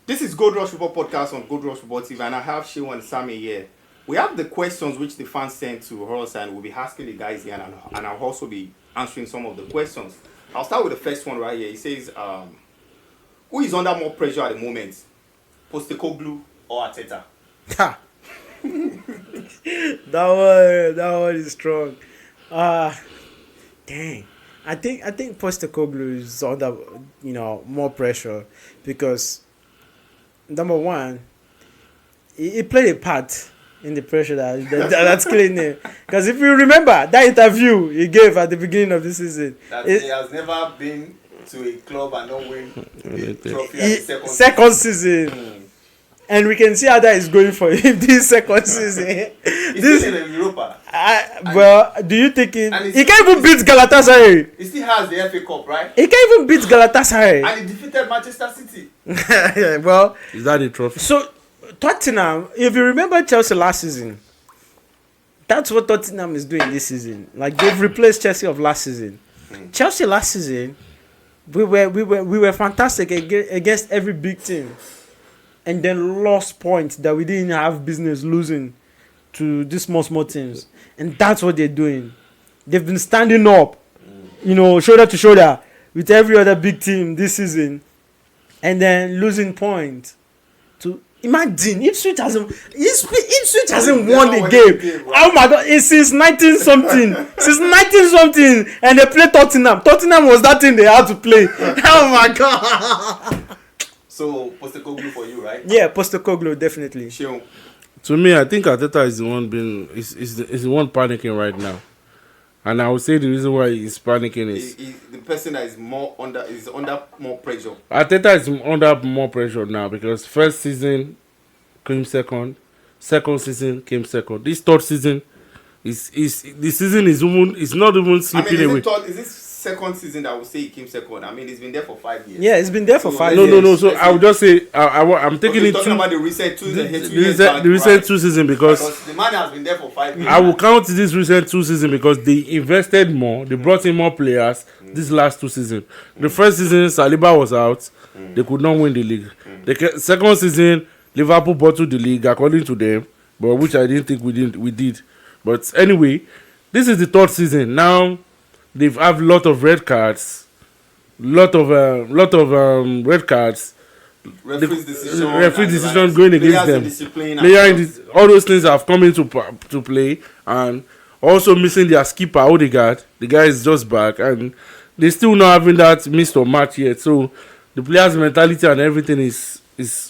This is Gold Rush Football Podcast on Gold Rush Football TV, and I have Shewa and Sammy here. We have the questions which the fans sent to us, and we'll be asking the guys here, and I'll also be answering some of the questions. I'll start with the first one right here. He says, who is under more pressure at the moment? Postecoglou or Arteta? Ha! that one is strong. Dang. I think Postecoglou is under more pressure because number one, he played a part in the pressure that's killing him. Because if you remember that interview he gave at the beginning of the season, he has never been to a club and not win the trophy at the second season. And we can see how that is going for him this second season. He's still in Europa. Do you think he can't even beat Galatasaray? He still has the FA Cup, right? He can't even beat Galatasaray. And he defeated Manchester City. Well, is that the trophy? So Tottenham, if you remember Chelsea last season, that's what Tottenham is doing this season. Like they've replaced Chelsea of last season. Chelsea last season, we were fantastic against every big team. And then lost points that we didn't have business losing to these small teams. And that's what they're doing. They've been standing up, shoulder to shoulder with every other big team this season. And then losing points. To imagine, Ipswich hasn't won a game. Oh my God, it's since 19-something. And they play Tottenham. Tottenham was that thing they had to play. Oh my God. So Postecoglou for you, right? Yeah, Postecoglou definitely. To me, I think Arteta is the one is the one panicking right now, and I would say the reason why he's panicking is the person that is under more pressure. Arteta is under more pressure now because first season came second season came second. This third season the season is not even slipping away. Is this second season that I would say he came second? I mean, it's been there for 5 years. Yeah, it's been there for 5 years. No. So I would just say I'm taking it talking about the recent 2 seasons. The recent 2 seasons because the man has been there for 5 years. I will count this recent 2 seasons because they invested more. They brought in more players this last 2 seasons. The first season, Saliba was out. They could not win the league. The second season, Liverpool bottled the league according to them, but which I didn't think we did. But anyway, this is the third season now. They've have lot of red cards, lot of red cards. Referee decision going against them. All those things have come into to play, and also missing their skipper Odegaard. The guy is just back, and they still not having that missed or match yet. So the players' mentality and everything is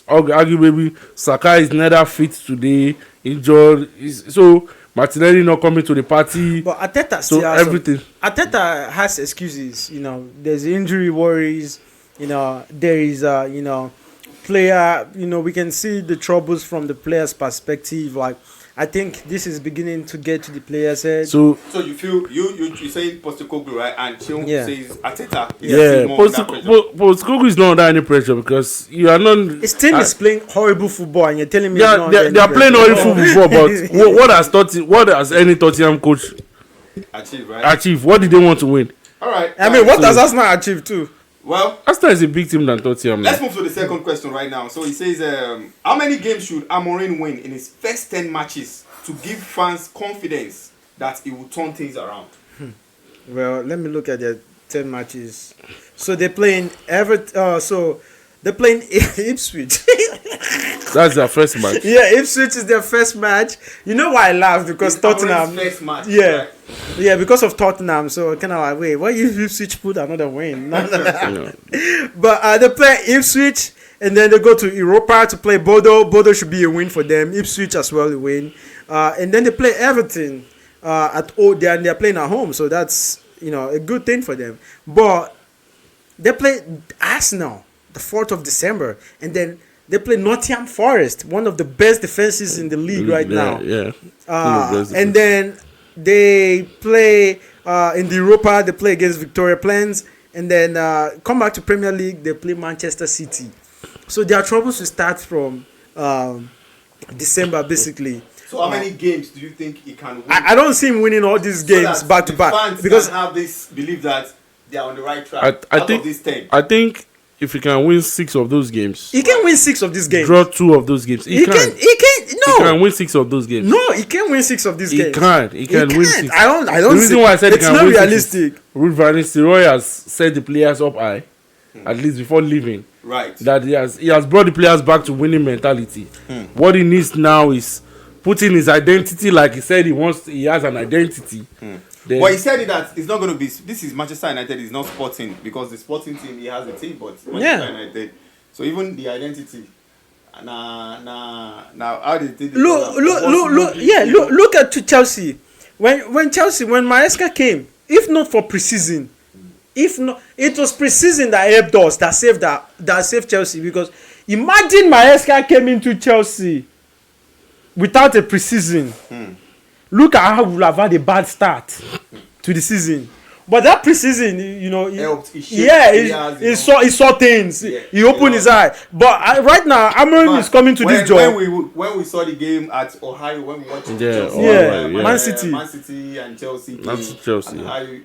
arguably Saka is neither fit today, injured. So Martinelli not coming to the party. But Arteta still has everything. Arteta has excuses. There's injury worries. There is player. We can see the troubles from the player's perspective. Like I think this is beginning to get to the player's head. So you feel you saying Postecoglou, right? And Chion says Arteta. Postecoglou is not under any pressure because you are not. His team is playing horrible football, and you're telling me they are playing horrible football. But what has any Tottenham coach achieve? What did they want to win? All right. I mean, what does Arsenal achieve too? Well, Arsenal is a big team than Tottenham. Let's move to the second question right now. So he says, how many games should Amorim win in his first 10 matches to give fans confidence that he will turn things around? Well, let me look at their 10 matches. So they're playing they're playing Ipswich. That's their first match. Yeah, Ipswich is their first match. You know why I laughed? Because it's Tottenham. First match, yeah. Right? Yeah, because of Tottenham. So kind of like, wait, why if Ipswich put another win? No. But they play Ipswich and then they go to Europa to play Bodo. Bodo should be a win for them. Ipswich as well a win. And then they play Everton at Old. They're playing at home, so that's a good thing for them. But they play Arsenal the 4th of December, and then they play Nottingham Forest, one of the best defenses in the league right now. Yeah. And then they play in the Europa. They play against Victoria Plens, and then come back to Premier League. They play Manchester City. So their troubles will start from December, basically. So how many games do you think he can win? I don't see him winning all these games back to back fans because can have this belief that they are on the right track. I think of this 10. I think if he can win 6 of those games, He can win 6 of these games. draw 2 of those games, He can. He can No. win 6 of those games. No, he can win 6 of these games. He can win 6. I don't. The reason why I said it's he can not win 6 realistic. is Ruud van Nistelrooy has set the players up high, at least before leaving. Right. That he has brought the players back to winning mentality. What he needs now is putting his identity, like he said he has an identity. Then, But he said that it's not going to be. This is Manchester United. It's not Sporting, because the Sporting team, he has a team, but Manchester United. So even the identity. Now how did they look at Chelsea. When Maresca came, if not for preseason, it was preseason that helped us, that saved Chelsea. Because imagine Maresca came into Chelsea without a preseason. Look at how we would have had a bad start to the season. But that preseason, you know, he saw things. Yeah, he opened his eye. But right now, Amorim is coming to this job. When we saw the game at Ohio, when we watched Man City and Chelsea. Chelsea.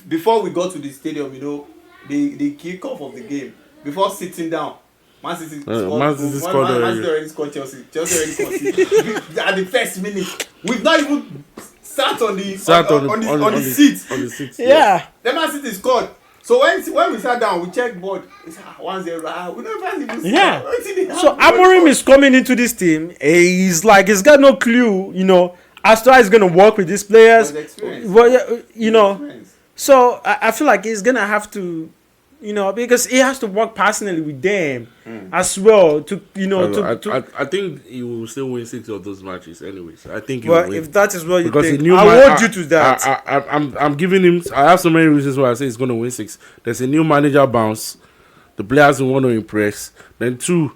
Before we got to the stadium, you know, the kick-off of the game, before sitting down, Man City scored already scored Chelsea. Chelsea already conceded at the first minute. We've not even sat on the seat. Yeah. The Man City scored. So when we sat down, we checked board. It's 1-0. We never even scored. So Amorim is coming into this team. He's got no clue, you know, as to how he's gonna work with these players. Well, you know. So I feel like he's gonna have to, you know, because he has to work personally with them as well to, you know, I think he will still win 6 of those matches anyways. I think if that is what you think, I hold you to that. I'm giving him. I have so many reasons why I say he's going to win 6. There's a new manager bounce. The players who want to impress. Then 2,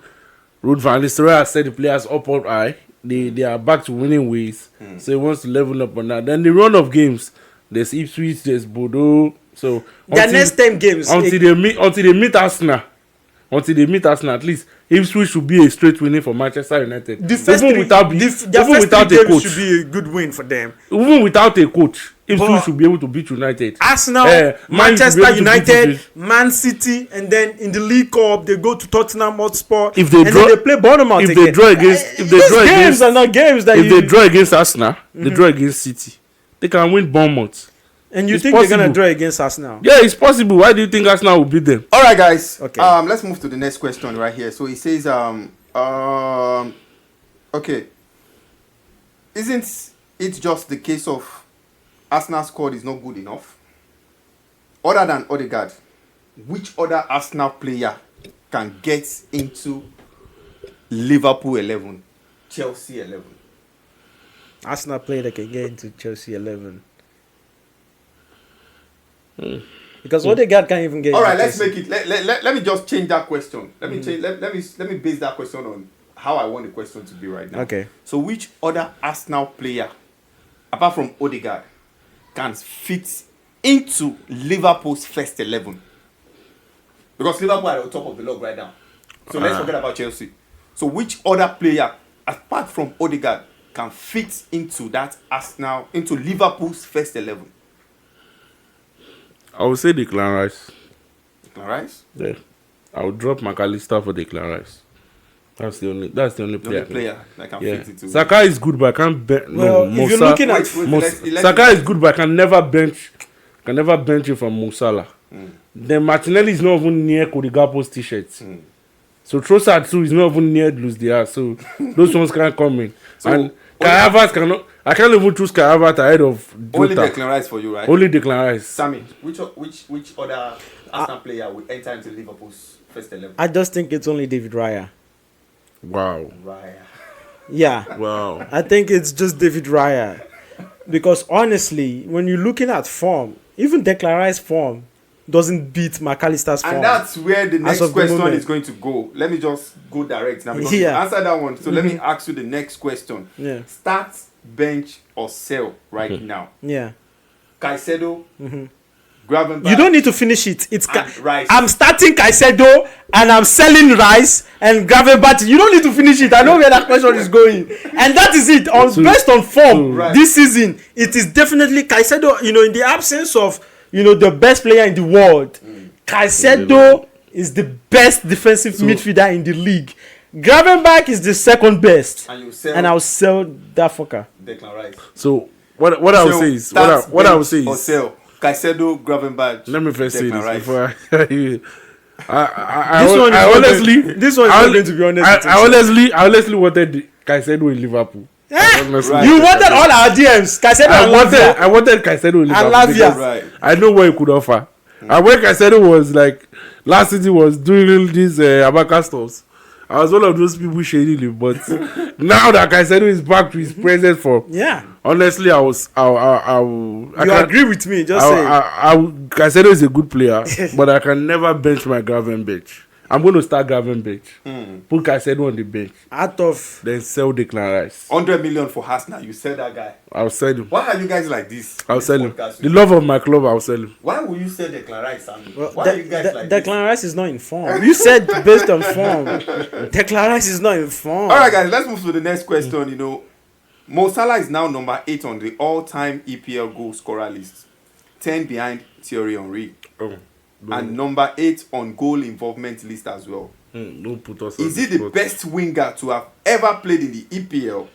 Ruud van Nistelrooy has set the players up high. They are back to winning ways. So he wants to level up on that. Then the run of games. There's Ipswich, there's Bordeaux. So their next 10 games until they meet Arsenal, at least Ipswich should be a straight winning for Manchester United. The first even without a coach should be a good win for them. Even without a coach, Ipswich should be able to beat United. Arsenal, Manchester United, Man City, and then in the League Cup they go to Tottenham Hotspur. If they draw, they play Bournemouth if again. They draw against, if they draw games against, are not games that if they draw against Arsenal, they draw against City. They can win Bournemouth. And you think they're going to draw against Arsenal? Yeah, it's possible. Why do you think Arsenal will beat them? All right, guys. Okay. Let's move to the next question right here. So he says, okay. Isn't it just the case of Arsenal's squad is not good enough? Other than Odegaard, which other Arsenal player can get into Liverpool 11, Chelsea 11? Arsenal player that can get into Chelsea 11. Because Odegaard can't even get. All right, let's make it. Let me just change that question. Let me change. Let me base that question on how I want the question to be right now. Okay. So, which other Arsenal player, apart from Odegaard, can fit into Liverpool's first 11? Because Liverpool are on top of the log right now. So let's forget about Chelsea. So, which other player, apart from Odegaard, can fit into that Arsenal, into Liverpool's first 11? I would say Declan Rice. Declan Rice? Yeah. I would drop McAllister for Declan Rice. That's the only player that can fit into. Saka is good, but I can't bench. If you're looking at Saka is good, but I can never bench him from Mo Salah. Then Martinelli is not even near Cody Gakpo's t-shirts. So Trossard too is not even near Luis Diaz. So those ones can't come in. So, and Kai Havertz cannot. I can't even choose Kai Havertz ahead of Jota. Only Declan Rice for you, right? Only Declan Rice. Sammy, which other Arsenal player would enter into Liverpool's first 11? I just think it's only David Raya. Wow. Raya. Yeah. Wow. I think it's just David Raya. Because honestly, when you're looking at form, even Declan Rice's form doesn't beat McAllister's form. And that's where the next question is going to go. Let me just go direct now. Because you answer that one. So let me ask you the next question. Yeah. Start, bench, or sell right now. Yeah. Caicedo, Gravenberch. You don't need to finish it. It's Rice. I'm starting Caicedo and I'm selling Rice and Gravenberch. You don't need to finish it. I know where that question is going. And that is it. Based on form this season, it is definitely Caicedo, in the absence of, the best player in the world. Caicedo is the best defensive midfielder in the league. Gravenberch is the second best. And I'll sell that fucker. Declan Rice. So what I would say is what I would say is or sell Caicedo, Gravenberch. Let me first say Declan this Rice. before I This one is not going to be honest. I honestly wanted Caicedo in Liverpool. Honestly. Right. You wanted all our DMs. Caicedo and Lavia. I wanted Caicedo in Liverpool. Lavia. Because Right. I know what he could offer. And when Caicedo was like last season was doing these Abaka stuff, I was one of those people shading him. But now that Caicedo is back to his present form, honestly, I agree with me? Just say. Caicedo is a good player, but I can never bench my Gravenberch. I'm going to start Gravenberch. Put Caicedo on the bench. Then sell Declan Rice. 100 million for Arsenal. You sell that guy. I'll sell him. Why are you guys like this? I'll sell him. The love of my club, I'll sell him. Why will you sell Declan Rice, Sammy? Well, Why are you guys like this? Declan Rice is not in form. You said based on form. Declan Rice is not in form. All right, guys, let's move to the next question. You know, Mo Salah is now number 8 on the all-time EPL goal scorer list, 10 behind Thierry Henry, and number 8 on goal involvement list as well. Don't put us. Is he the best winger to have ever played in the EPL?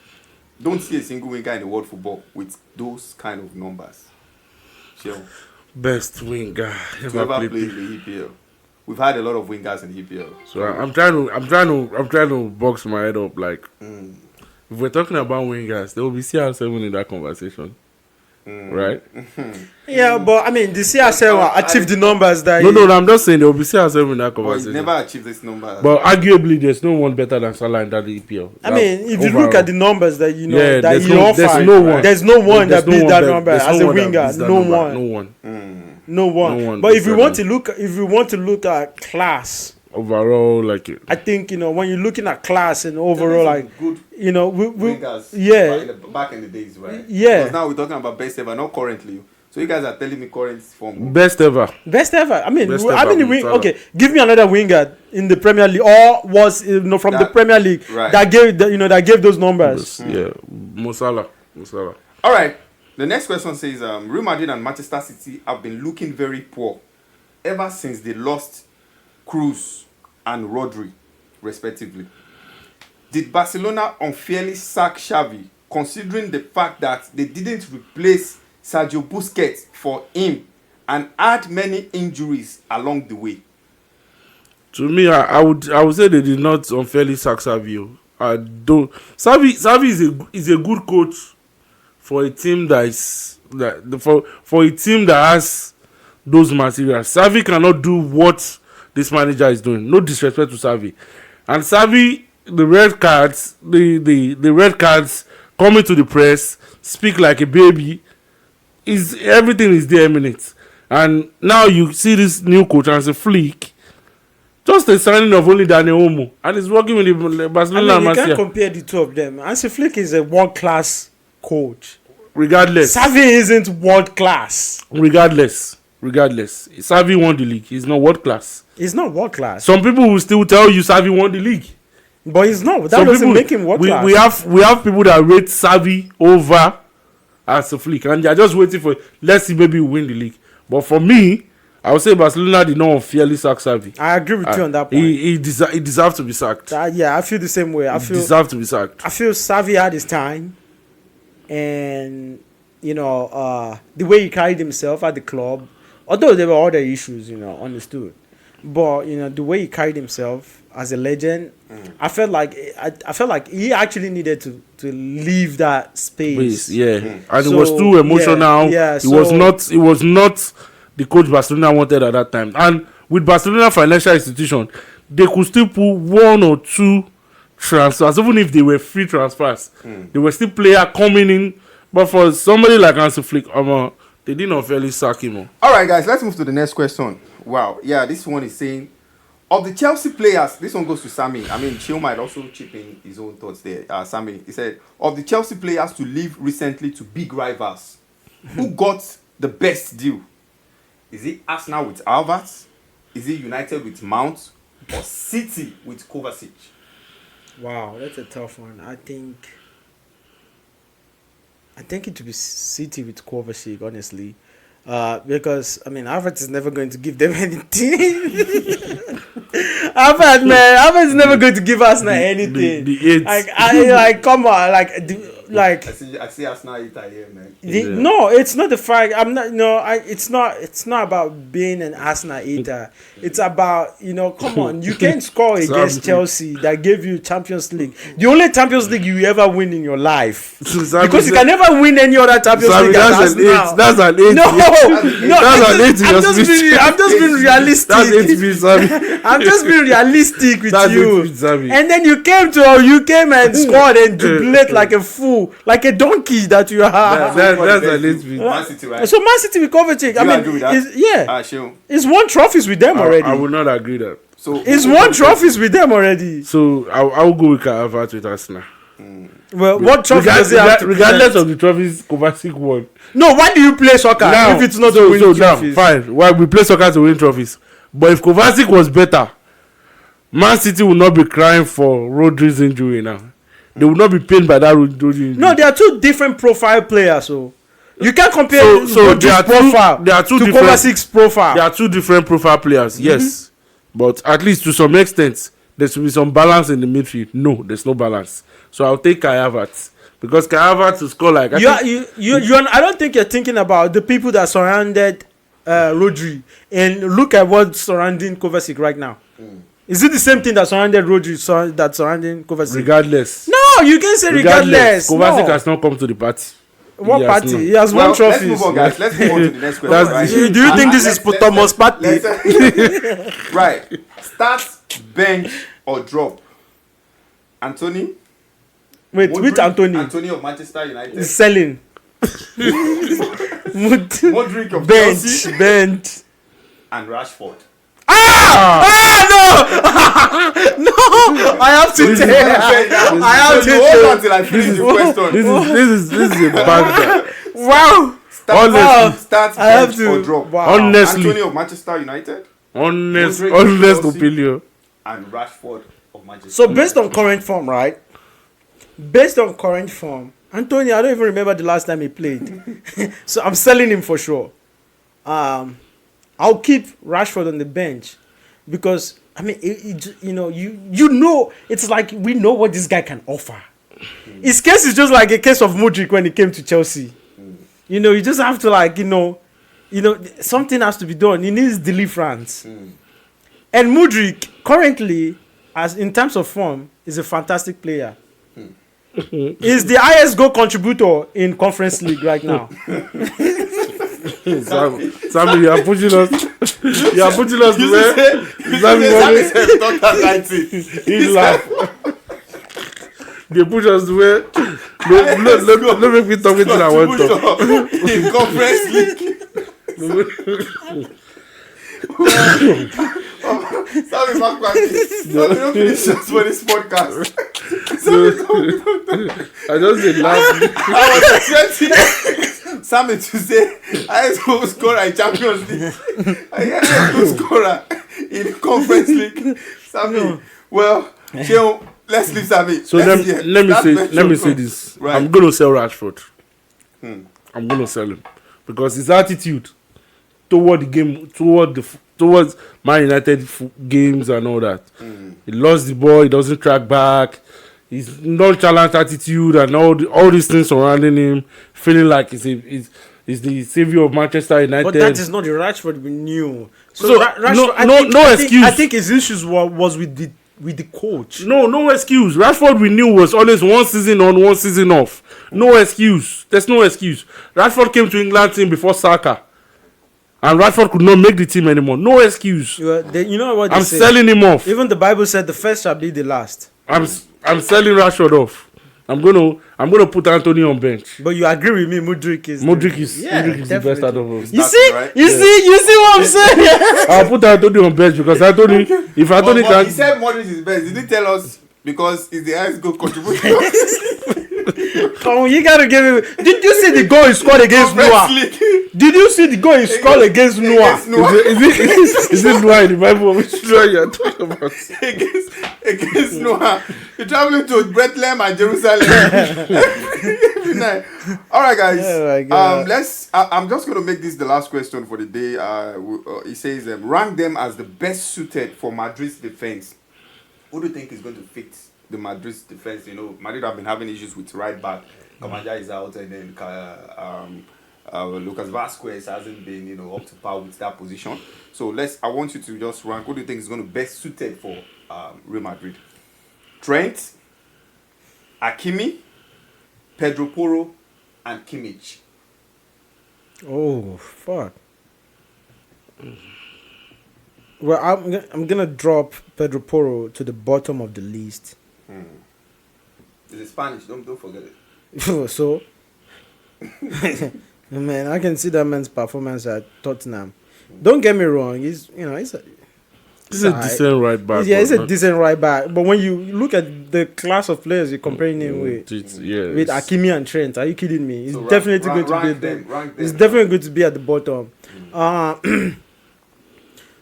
Don't see a single winger in the world football with those kind of numbers. Sure. Best winger To ever played in the EPL. We've had a lot of wingers in the EPL. So I'm trying to box my head up. Like, if we're talking about wingers, there will be CR7 in that conversation, right? Yeah, but I mean, the CR7 achieved the numbers that. No, I'm just saying there will be CR7 in that But conversation. he's never achieved this number. But arguably, there's no one better than Salah in that EPL. I mean, if you look at the numbers that you know that there's he no- offered, there's no one. there's no one There's that no beat one that that- number there's as no a one that winger. beats that No number. one. No one. But if we want beats to look at class, overall, like it. I think when you're looking at class and overall, like good we wingers back in the days, right? Yeah. Because now we're talking about best ever, not currently. So you guys are telling me current form. Best ever. Best ever. I mean, Best how ever many with wing? Salah. Okay, give me another winger in the Premier League, or was from the Premier League Right. that gave those numbers. Yeah, Mo Salah. All right. The next question says, Real Madrid and Manchester City have been looking very poor ever since they lost Cruz and Rodri, respectively. Did Barcelona unfairly sack Xavi, considering the fact that they didn't replace Sergio Busquets for him and had many injuries along the way? To me, I would say they did not unfairly sack Xavi. I don't. Xavi is a good coach for a team for a team that has those materials. Xavi cannot do what this manager is doing. No disrespect to Xavi. And Xavi, the red cards coming to the press, speak like a baby. Everything is there minutes. And now you see this new coach as a flick. Just a signing of only Daniel Olmo, and he's working with the Barcelona. I mean, you can't compare the two of them. Hansi Flick is a world-class coach. Regardless, Xavi isn't world-class. Regardless, Xavi won the league. He's not world-class. He's not world-class. Some people will still tell you Xavi won the league, but he's not. That doesn't make him world-class. We have people that rate Xavi over Hansi Flick, and they're just waiting for let's see maybe win the league. But for me, I would say Barcelona did not unfairly sack Xavi. I agree with you on that point. He deserved to be sacked. Yeah, I feel the same way. He deserved to be sacked. I feel Xavi had his time, and the way he carried himself at the club, although there were other issues, understood, but the way he carried himself as a legend, I felt like he actually needed to leave that space. And it was too emotional. It was not the coach Barcelona wanted at that time. And with Barcelona financial institution, they could still put 1 or 2 transfers, even if they were free transfers. There were still players coming in. But for somebody like Hansi Flick, they didn't unfairly sack him. All right, guys, let's move to the next question. Wow. Yeah, this one is saying, of the Chelsea players, this one goes to Sammy. I mean, Chill might also chip in his own thoughts there. Sammy, he said, of the Chelsea players to leave recently to big rivals, who got the best deal? Is it Arsenal with Havertz? Is it United with Mount? Or City with Kovacic? Wow, that's a tough one. I think it would be City with Kovacic, honestly. Because I mean, Havertz is never going to give them anything. Havertz is never going to give Arsenal anything. The eight. Like, come on, like. I see Arsenal here, man. No, it's not the fact. I'm not. No, it's not. It's not about being an Arsenal eater. It's about, come on. You can't score against Chelsea that gave you Champions League. The only Champions League you ever win in your life. Because you can never win any other Champions League. That's an 8. That's an 8. No, that's an 8. I'm just being realistic. That's 8. I'm just being realistic with That's you. And then you came and scored and jubilate like a fool, like a donkey that you are. That's an 8. Man City, right? So Man City with Kovacic, I agree with mean, that? it's won trophies with them already. I would not agree that. So it's won trophies with them already. So I'll go with Havertz with Arsenal. Well, what trophy does he have to regardless of the trophies Kovacic won? No, why do you play soccer if it's not to win trophies? Fine. Why we play soccer to win trophies? But if Kovacic was better, Man City will not be crying for Rodri's injury now. They will not be pained by that Rodri injury. No, they are two different profile players. So you can't compare Rodri's profile to Kovacic's profile. They are two different profile players. Yes, but at least to some extent there should be some balance in the midfield. No, there's no balance. So I'll take Kai Havertz because Kai Havertz will score like. I don't think you're thinking about the people that surrounded Rodri, and look at what's surrounding Kovacic right now. Is it the same thing that surrounded Rodri that surrounding Kovacic? Regardless. No, you can say regardless. Kovacic has not come to the party. What party? He has won trophies. Let's move on, guys. Let's move on to the next question. Right? Do you think this is Thomas party? Right. Start, bench, or drop. Anthony? Wait, which Anthony? Anthony of Manchester United. He's selling. Modric of Chelsea. Bench. And Rashford. No! No! I have to tell. I have to hold on till I finish the question. This is a bad guy. Wow! Start, bench, or drop. Wow. Honestly. Anthony of Manchester United. Honest opinion. And Rashford of Manchester. So based on current form, right? Based on current form, Anthony, I don't even remember the last time he played. So I'm selling him for sure. I'll keep Rashford on the bench because I mean, you know, it's like we know what this guy can offer. His case is just like a case of Modric when he came to Chelsea. You just have to something has to be done. He needs deliverance. And Modric currently, as in terms of form, is a fantastic player. He's the highest goal contributor in Conference League right now. Sammy, you are pushing us. You are pushing us to where? He laugh. They push us to where? Don't make me talk anything I want to talk. In Conference League. Sammy, don't finish us for this podcast. I just did laugh. I was expecting Sammy to say I go scorer in Champions League. I had a scorer in Conference League. Sammy, well, let's leave Sammy. So let me say this. Right. I'm going to sell Rashford. I'm going to sell him because his attitude toward the game, towards Man United games and all that. He lost the ball. He doesn't track back. His nonchalant attitude and all these things surrounding him, feeling like he's the savior of Manchester United. But that is not the Rashford we knew. So no excuse. I think his issues was with the coach. No excuse. Rashford we knew was always one season on, one season off. No excuse. There's no excuse. Rashford came to England team before Saka. And Rashford could not make the team anymore. No excuse. You know what I'm selling him off. Even the Bible said the first shall be the last. I'm selling Rashford off. I'm gonna put Anthony on bench. But you agree with me, Modric is the best out of us. You see what I'm saying? I'll put Anthony on bench because Anthony can. He said Modric is best. Did he tell us because he's the highest goal contributor? Come on, you gotta give him. Did you see the goal he scored against Noah? Did you see the goal he scored against Noah? Is it Noah in the Bible? Which Noah you are talking about? Against Noah. You're traveling to Bethlehem and Jerusalem every night. All right, guys. Oh my God. I'm just going to make this the last question for the day. He says, rank them as the best suited for Madrid's defense. Who do you think is going to fix the Madrid's defense? You know, Madrid have been having issues with right back. Kamanja is out, and then Lucas Vasquez hasn't been, you know, up to par with that position. So I want you to just rank. Who do you think is going to be best suited for Real Madrid? Trent, Hakimi, Pedro Porro, and Kimmich. Oh fuck. Well, I'm gonna drop Pedro Porro to the bottom of the list. Is it Spanish? Don't forget it. So, man, I can see that man's performance at Tottenham. Don't get me wrong. He's a decent right back. Yeah, he's a decent right back. But when you look at the class of players you're comparing him with Hakimi and Trent, are you kidding me? He's definitely going to be there. He's definitely going to be at the bottom.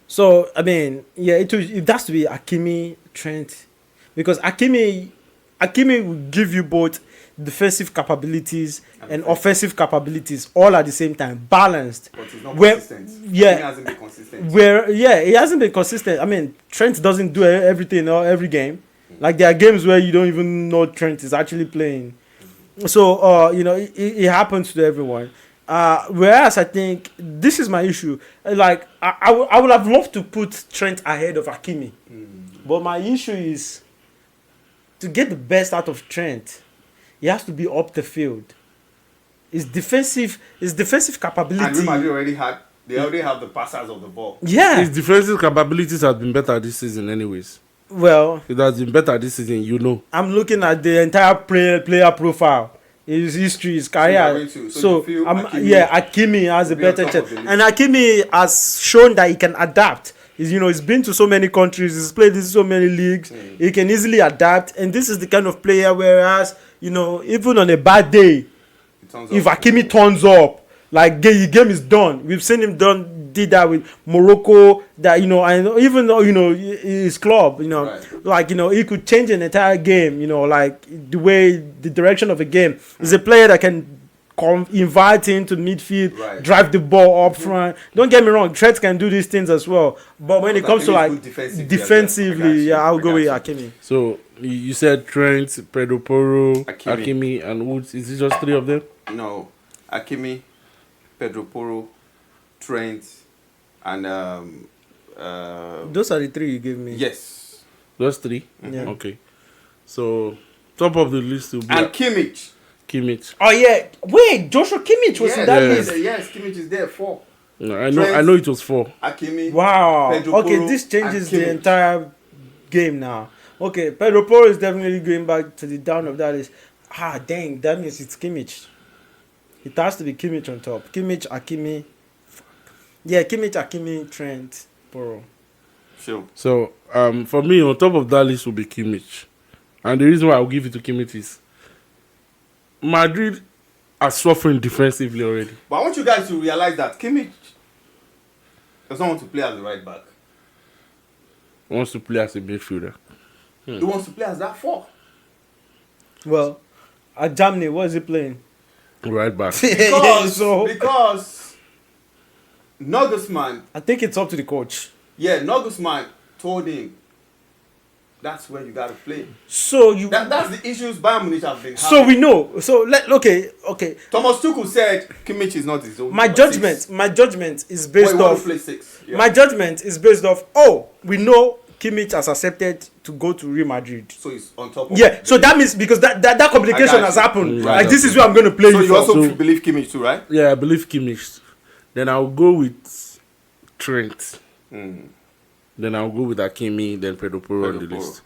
So I mean, yeah, it has to be Hakimi, Trent, because Hakimi will give you both defensive capabilities and offensive capabilities all at the same time, balanced. But he's not consistent. Yeah, he hasn't been consistent. He hasn't been consistent. I mean, Trent doesn't do everything or every game. Like there are games where you don't even know Trent is actually playing. So it happens to everyone. Whereas I think this is my issue. Like I would have loved to put Trent ahead of Hakimi, but my issue is to get the best out of Trent. He has to be up the field. His defensive capability. And Real Madrid already have the passers of the ball. Yeah. His defensive capabilities have been better this season, anyways. Well, it has been better this season, you know. I'm looking at the entire player profile, his history, his career. Hakimi has a better chance, and Hakimi has shown that he can adapt. He's been to so many countries, he's played in so many leagues. He can easily adapt, and this is the kind of player. Whereas, even on a bad day, if Hakimi turns up, like game is done. We've seen him did that with Morocco. That and even though his club, right. He could change an entire game. Like the direction of a game. He's a player that can invite him to midfield, right. Drive the ball up front. Don't get me wrong, Trent can do these things as well. But when it comes to like defensively, I'll go with Hakimi. So you said Trent, Pedro Porro, Hakimi, and Woods. Is it just three of them? No, Hakimi, Pedro Porro, Trent, and those are the three you gave me. Yes, those three. Yeah. Okay. So top of the list will be Kimmich. Oh yeah. Wait, Joshua Kimmich was in that list. Yes, Kimmich is there 4. No, I know it was 4. Hakimi. Wow. Pedro Okay, Porro, this changes the entire game now. Okay, Pedro Porro is definitely going back to the down of that list. Dang, that means it's Kimmich. It has to be Kimmich on top. Kimmich, Hakimi. Yeah, Kimmich, Hakimi, Trent, Porro. Sure. So, for me, on top of that list will be Kimmich. And the reason why I'll give it to Kimmich is Madrid are suffering defensively already. But I want you guys to realize that Kimmich does not want to play as a right back. He wants to play as a midfielder. He wants to play as that 4. Well, at Germany, what is he playing? Right back. Because Nagelsmann, I think it's up to the coach. Yeah, Nagelsmann told him that's where you gotta play. So that's the issues Bayern Munich have been having. So we know. So okay. Thomas Tuchel said Kimmich is not his own. My judgment is based off. Play 6. Yeah. My judgment is based off. We know Kimmich has accepted to go to Real Madrid. So he's on top of so that means because that communication has happened. Right. Like this is where I'm going to play. So you also believe Kimmich too, right? Yeah, I believe Kimmich. Then I'll go with Trent. Then I'll go with Hakimi, then Pedro Porro on the list.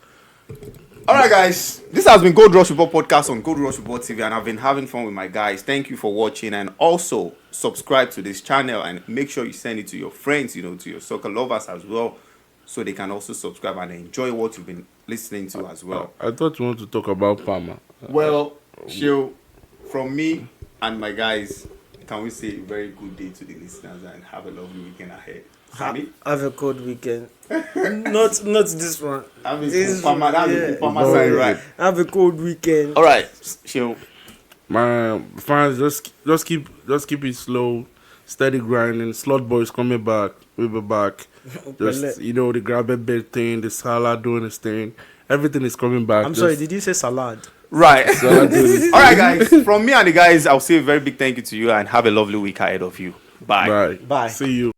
Alright guys, this has been Gold Rush Report Podcast on Gold Rush Report TV, and I've been having fun with my guys. Thank you for watching, and also subscribe to this channel and make sure you send it to your friends, to your soccer lovers as well, so they can also subscribe and enjoy what you've been listening to as well. I thought you want to talk about Parma. Well, Shil, from me and my guys, can we say a very good day to the listeners and have a lovely weekend ahead? Sammy? Have a cold weekend. not this one. Have a This good one, yeah. right? Have a cold weekend. All right, Shil. My fans, just keep it slow, steady grinding. Slot boys coming back. We'll be back. Just the grab a big thing, the Salah doing his thing. Everything is coming back. I'm sorry, did you say salad? Right. All right, guys. From me and the guys, I'll say a very big thank you to you and have a lovely week ahead of you. Bye. Bye. See you.